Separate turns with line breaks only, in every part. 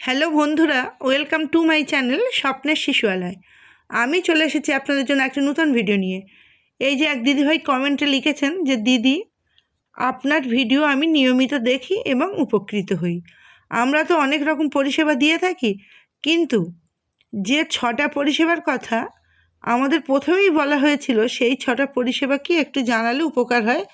Hello বন্ধুরা, welcome to my channel স্বপ্নের শিশুয়ালয়। আমি চলে এসেছি আপনাদের জন্য একটা নতুন ভিডিও নিয়ে। এই যে এক দিদিভাই কমেন্টে লিখেছেন যে দিদি, আপনার ভিডিও আমি নিয়মিত দেখি এবং উপকৃত হই। আমরা তো অনেক রকম পরিষেবা দিয়ে থাকি, কিন্তু যে 6টা পরিষেবার কথা আমাদের প্রথমেই বলা হয়েছিল, সেই 6টা পরিষেবা কি একটু জানালে উপকার হয়,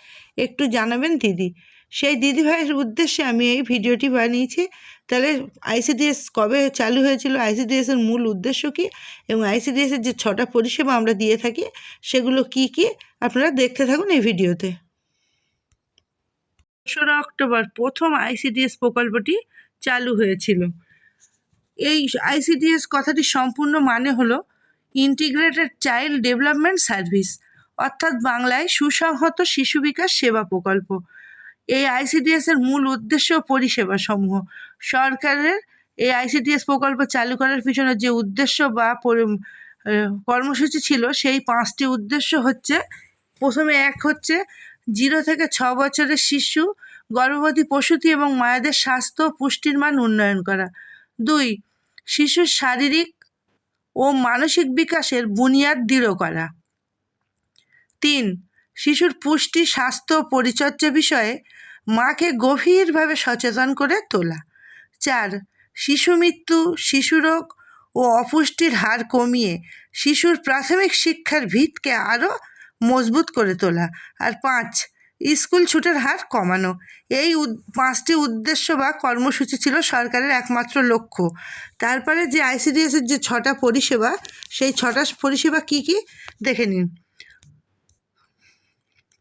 একটু জানাবেন দিদি। সেই দিদিভাইয়ের উদ্দেশ্যে আমি এই ভিডিওটি বানিয়েছি। তাহলে আইসিডিএস কবে চালু হয়েছিল, আইসিডিএসের মূল উদ্দেশ্য কী, এবং আইসিডিএসের যে 6টা পরিষেবা আমরা দিয়ে থাকি সেগুলো কি কি আপনারা দেখতে থাকুন এই ভিডিওতে। 2রা অক্টোবর প্রথম আইসিডিএস প্রকল্পটি চালু হয়েছিল। এই আইসিডিএস কথাটির সম্পূর্ণ মানে হলো ইন্টিগ্রেটেড চাইল্ড ডেভেলপমেন্ট সার্ভিস, অর্থাৎ বাংলায় সুসংহত শিশু বিকাশ সেবা প্রকল্প। এই আইসিডিএসের মূল উদ্দেশ্য ও পরিষেবা সমূহ। সরকারের এই আইসিডিএস প্রকল্প চালু করার পিছনে যে উদ্দেশ্য বা কর্মসূচি ছিল, সেই 5টি উদ্দেশ্য হচ্ছে: প্রথমে এক হচ্ছে 0 থেকে 6 বছরের শিশু, গর্ভবতী প্রসূতি এবং মায়েদের স্বাস্থ্য ও পুষ্টির মান উন্নয়ন করা। 2, শিশুর শারীরিক ও মানসিক বিকাশের বুনিয়াদ দৃঢ় করা। 3, শিশুর পুষ্টি, স্বাস্থ্য ও পরিচর্যা বিষয়ে মাকে গভীরভাবে সচেতন করে তোলা। 4, শিশু মৃত্যু, শিশুরোগ ও অপুষ্টির হার কমিয়ে শিশুর প্রাথমিক শিক্ষার ভিতকে আরও মজবুত করে তোলা। আর 5, স্কুল ছুটের হার কমানো। এই 5টি উদ্দেশ্য বা কর্মসূচি ছিল সরকারের একমাত্র লক্ষ্য। তারপরে যে আইসিডিএসের যে 6টা পরিষেবা, সেই 6টা পরিষেবা কি কি দেখে নিন।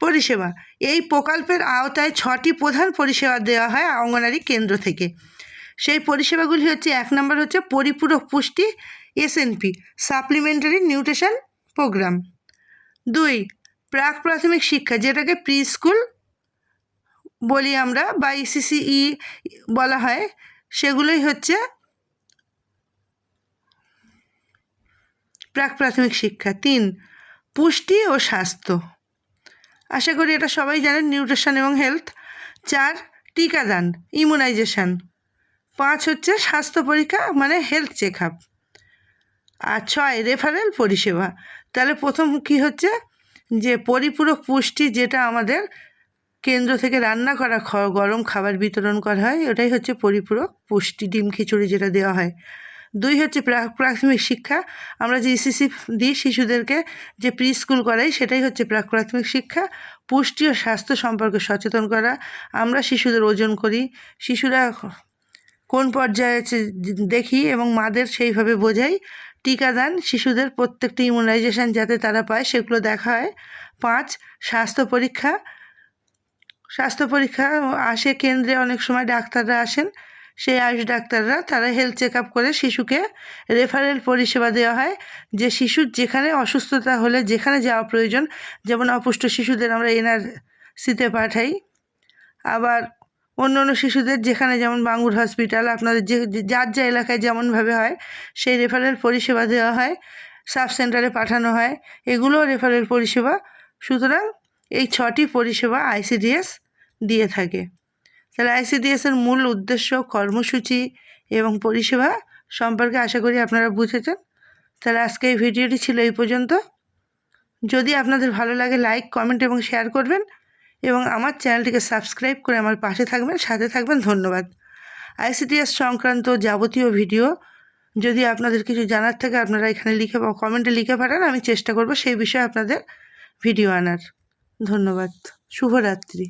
পরিষেবা: এই প্রকল্পের আওতায় 6টি প্রধান পরিষেবা দেওয়া হয় অঙ্গনারী কেন্দ্র থেকে। সেই পরিষেবাগুলি হচ্ছে: 1 নম্বর হচ্ছে পরিপূরক পুষ্টি, এসএনপি, সাপ্লিমেন্টারি নিউট্রিশন প্রোগ্রাম। 2, প্রাক প্রাথমিক শিক্ষা, যেটাকে প্রি স্কুল বলি আমরা বা ইসিসিই বলা হয়, সেগুলোই হচ্ছে প্রাক প্রাথমিক শিক্ষা। 3, পুষ্টি ও স্বাস্থ্য, আশা করি এটা সবাই জানেন, নিউট্রিশন এবং হেলথ। 4, টিকাদান, ইমিউনাইজেশন। 5 হচ্ছে স্বাস্থ্য পরীক্ষা মানে হেলথ চেক আপ। আর 6, রেফারেল পরিষেবা। তাহলে প্রথম কি হচ্ছে যে পরিপূরক পুষ্টি, যেটা আমাদের কেন্দ্র থেকে রান্না করা গরম খাবার বিতরণ করা হয়, ওটাই হচ্ছে পরিপূরক পুষ্টি, ডিম খিচুড়ি যেটা দেওয়া হয়। 2 হচ্ছে প্রাথমিক শিক্ষা, আমরা যে ইসিসি দিই শিশুদেরকে, যে প্রি স্কুল করাই, সেটাই হচ্ছে প্রাক প্রাথমিক শিক্ষা। পুষ্টি ও স্বাস্থ্য সম্পর্কে সচেতন করা, আমরা শিশুদের ওজন করি, শিশুরা কোন পর্যায়ে দেখি এবং মাদের সেইভাবে বোঝাই। টিকাদান, শিশুদের প্রত্যেকটি ইমিউনাইজেশন যাতে তারা পায় সেগুলো দেখা হয়। 5, স্বাস্থ্য পরীক্ষা আসে কেন্দ্রে, অনেক সময় ডাক্তাররা আসেন, সেই আয়ুষ ডাক্তাররা, তারা হেলথ চেক আপ করে শিশুকে রেফারেল পরিষেবা দেওয়া হয়, যে শিশুর যেখানে অসুস্থতা হলে যেখানে যাওয়া প্রয়োজন, যেমন অপুষ্ট শিশুদের আমরা এনআরসিতে পাঠাই, আবার অন্য অন্য শিশুদের যেখানে, যেমন বাঙ্গুর হসপিটাল, আপনাদের যার যা এলাকায় যেমনভাবে হয় সেই রেফারেল পরিষেবা দেওয়া হয়, সাব সেন্টারে পাঠানো হয়, এগুলোও রেফারেল পরিষেবা। সুতরাং এই 6টি পরিষেবা আইসিডিএস দিয়ে থাকে। তাহলে আইসিডিএসের মূল উদ্দেশ্য, কর্মসূচি এবং পরিষেবা সম্পর্কে আশা করি আপনারা বুঝেছেন। তাহলে আজকে এই ভিডিওটি ছিল এই পর্যন্ত। যদি আপনাদের ভালো লাগে, লাইক, কমেন্ট এবং শেয়ার করবেন, এবং আমার চ্যানেলটিকে সাবস্ক্রাইব করে আমার পাশে থাকবেন, সাথে থাকবেন। ধন্যবাদ। আইসিডিএস সংক্রান্ত যাবতীয় ভিডিও যদি আপনাদের কিছু জানার থাকে, আপনারা এখানে লিখে বা কমেন্টে লিখে পাঠান, আমি চেষ্টা করব সেই বিষয়ে আপনাদের ভিডিও আনার। ধন্যবাদ। শুভরাত্রি।